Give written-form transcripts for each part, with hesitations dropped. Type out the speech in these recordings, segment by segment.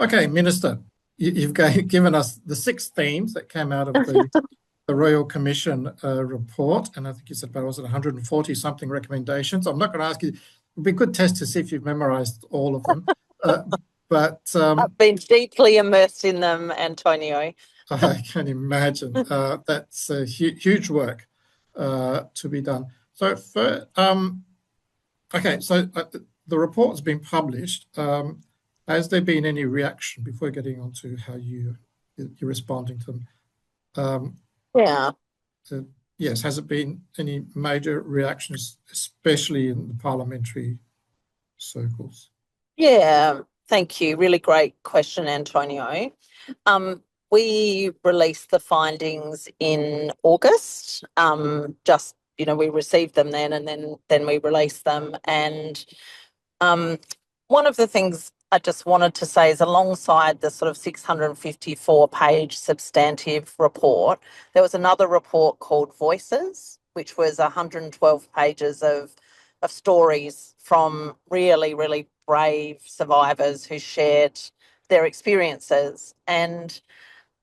Okay, Minister, you've given us the 6 themes that came out of the Royal Commission report, and I think you said about, was it 140 something recommendations? I'm not going to ask you. It'd be a good test to see if you've memorized all of them. But I've been deeply immersed in them, Antonio. I can imagine that's huge work to be done. So, okay, so the report's been published. Has there been any reaction before getting on to how you're responding to them? Yeah. Yes, has it been any major reactions, especially in the parliamentary circles? Yeah. Thank you. Really great question, Antonio. We released the findings in August. Just, we received them then and then we released them. And one of the things I just wanted to say is alongside the sort of 654-page substantive report, there was another report called Voices, which was 112 pages of stories from really, really brave survivors who shared their experiences. And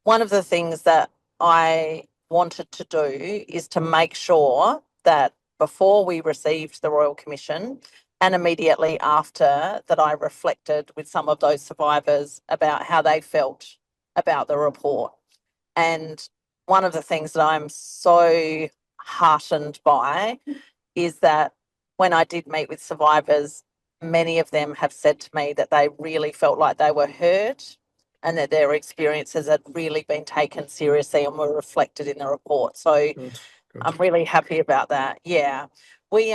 one of the things that I wanted to do is to make sure that before we received the Royal Commission and immediately after, that I reflected with some of those survivors about how they felt about the report. And one of the things that I'm so heartened by is that when I did meet with survivors, many of them have said to me that they really felt like they were heard and that their experiences had really been taken seriously and were reflected in the report. So Good. I'm really happy about that. Yeah. We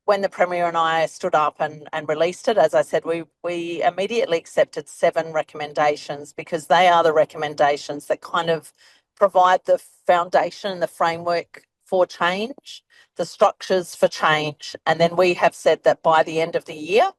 when the Premier and I stood up and released it, as I said, we immediately accepted 7 recommendations because they are the recommendations that kind of provide the foundation, the framework for change, the structures for change. And then we have said that by the end of the year,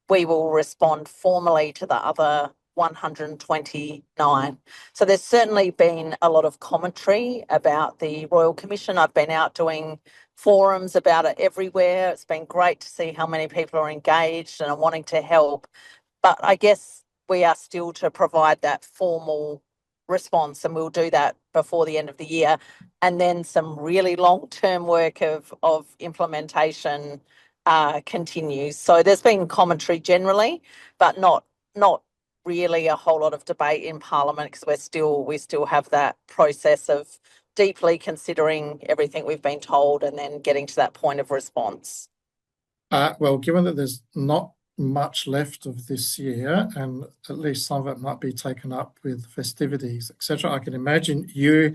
we will respond formally to the other 129. So there's certainly been a lot of commentary about the Royal Commission. I've been out doing forums about it everywhere. It's been great to see how many people are engaged and are wanting to help. But I guess we are still to provide that formal response, and we'll do that before the end of the year. And then some really long-term work of implementation continues. So there's been commentary generally, but not really a whole lot of debate in Parliament because we still have that process of deeply considering everything we've been told and then getting to that point of response. Well, given that there's not much left of this year, and at least some of it might be taken up with festivities, etc., I can imagine your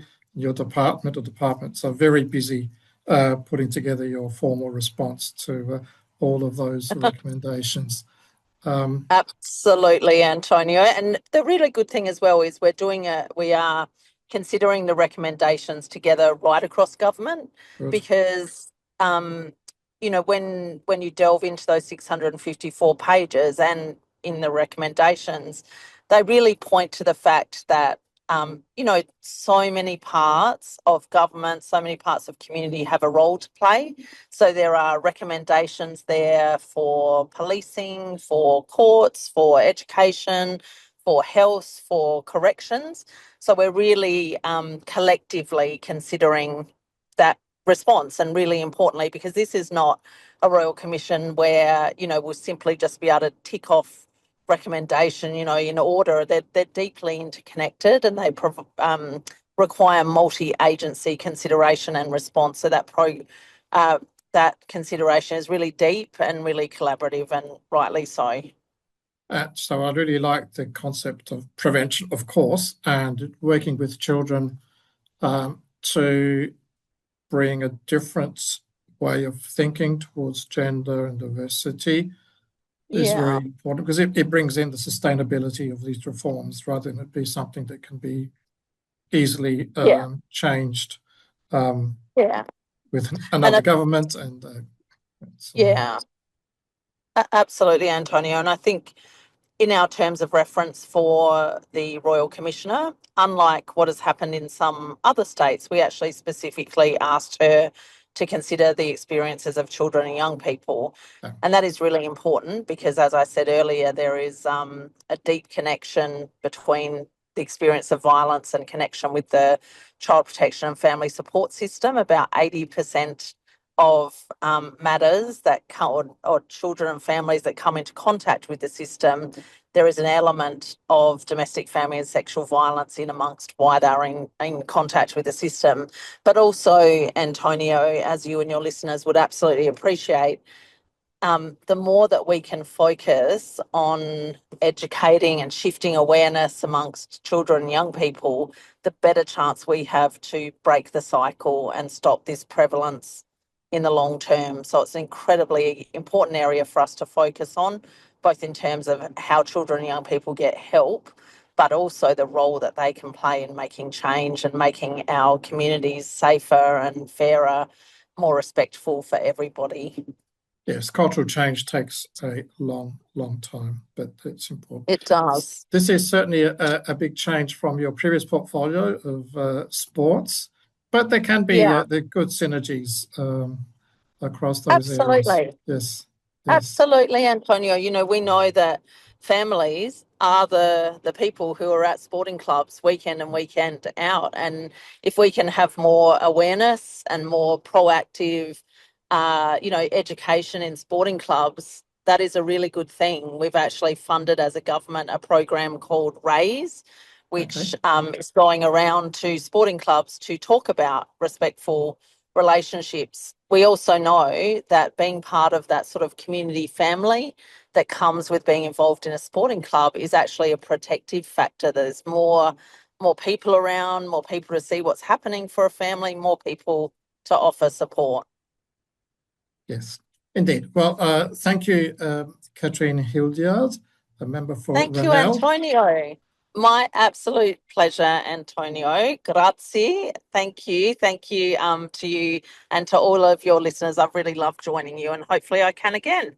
department or departments are very busy putting together your formal response to all of those recommendations. Absolutely, Antonio. And the really good thing as well is we are considering the recommendations together right across government. Good. Because when you delve into those 654 pages and in the recommendations, they really point to the fact that so many parts of government, so many parts of community have a role to play. So there are recommendations there for policing, for courts, for education, for health, for corrections. So we're really collectively considering that response, and really importantly, because this is not a Royal Commission where, we'll simply just be able to tick off recommendation, in order. They're deeply interconnected, and they require multi-agency consideration and response. So that consideration is really deep and really collaborative, and rightly so. So I really like the concept of prevention, of course, and working with children to bring a different way of thinking towards gender and diversity is very important, because it brings in the sustainability of these reforms rather than it be something that can be easily changed with another government. And absolutely, Antonio. And I think in our terms of reference for the Royal Commissioner, unlike what has happened in some other states, we actually specifically asked her to consider the experiences of children and young people. Yeah. And that is really important because, as I said earlier, there is a deep connection between the experience of violence and connection with the child protection and family support system. About 80% of matters that come, or children and families that come into contact with the system, there is an element of domestic, family and sexual violence in amongst why they're in contact with the system. But also, Antonio, as you and your listeners would absolutely appreciate, the more that we can focus on educating and shifting awareness amongst children and young people, the better chance we have to break the cycle and stop this prevalence in the long term. So it's an incredibly important area for us to focus on, both in terms of how children and young people get help, but also the role that they can play in making change and making our communities safer and fairer, more respectful for everybody. Yes, cultural change takes a long time, but it's important. It does. This is certainly a big change from your previous portfolio of sports, but there can be the good synergies across those areas. Absolutely. Yes. Absolutely, Antonio. You know, we know that families are the people who are at sporting clubs week in and weekend out. And if we can have more awareness and more proactive, education in sporting clubs, that is a really good thing. We've actually funded as a government a program called RAISE, which is going around to sporting clubs to talk about respectful relationships. We also know that being part of that sort of community family that comes with being involved in a sporting club is actually a protective factor. There's more people around, more people to see what's happening for a family, more people to offer support. Yes, indeed. Well, thank you, Katrine Hildyard, a member for Thank you, Reynell. Antonio. My absolute pleasure, Antonio. Grazie. Thank you. Thank you to you and to all of your listeners. I've really loved joining you, and hopefully I can again.